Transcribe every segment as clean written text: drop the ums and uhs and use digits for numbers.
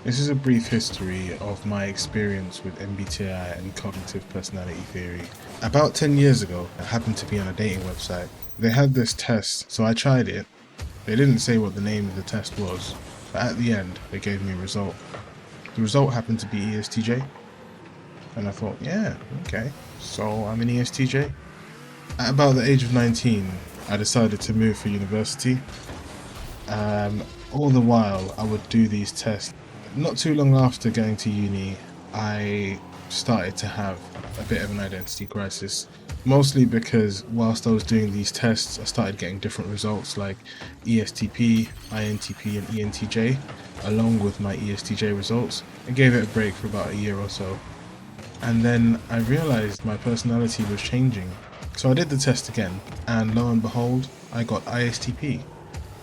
This is a brief history of my experience with MBTI and cognitive personality theory. About 10 years ago, I happened to be on a dating website. They had this test, so I tried it. They didn't say what the name of the test was, but at the end, they gave me a result. The result happened to be ESTJ, and I thought, yeah, okay, so I'm an ESTJ. At about the age of 19, I decided to move for university. All the while, I would do these tests. Not too long after going to uni, I started to have a bit of an identity crisis. Mostly because whilst I was doing these tests, I started getting different results like ESTP, INTP, and ENTJ, along with my ESTJ results. I gave it a break for about a year or so. And then I realized my personality was changing. So I did the test again, and lo and behold, I got ISTP.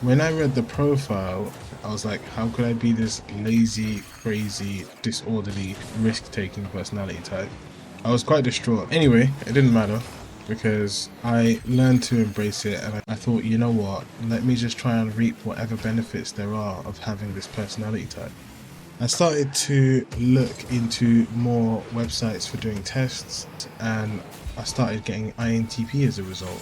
When I read the profile, I was like, how could I be this lazy, crazy, disorderly, risk-taking personality type? I was quite distraught. Anyway, it didn't matter because I learned to embrace it, and I thought, you know what, let me just try and reap whatever benefits there are of having this personality type. I started to look into more websites for doing tests, and I started getting INTP as a result.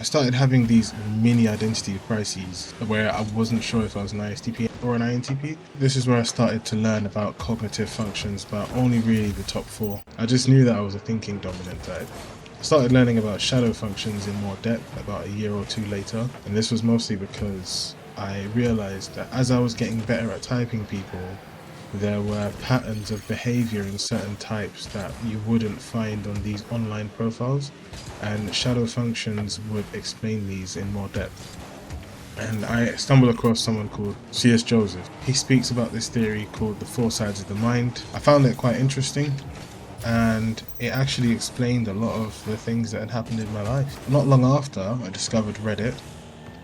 I started having these mini identity crises where I wasn't sure if I was an ISTP or an INTP. This is where I started to learn about cognitive functions, but only really the top four. I just knew that I was a thinking dominant type. I started learning about shadow functions in more depth about a year or two later, and this was mostly because I realized that as I was getting better at typing people, there were patterns of behavior in certain types that you wouldn't find on these online profiles, and shadow functions would explain these in more depth. And I stumbled across someone called C.S. Joseph. He speaks about this theory called the four sides of the mind. I found it quite interesting, and it actually explained a lot of the things that had happened in my life. Not long after, I discovered Reddit,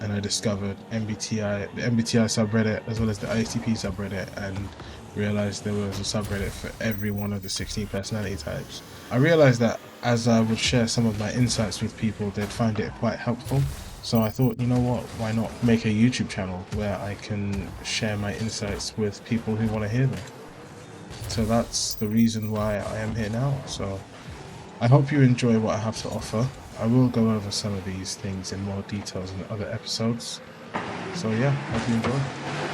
and I discovered MBTI, the MBTI subreddit, as well as the ISTP subreddit, and realized there was a subreddit for every one of the 16 personality types. I realized that as I would share some of my insights with people, they'd find it quite helpful. So I thought, you know what, why not make a YouTube channel where I can share my insights with people who want to hear them. So that's the reason why I am here now. So I hope you enjoy what I have to offer. I will go over some of these things in more details in other episodes. So yeah, hope you enjoy.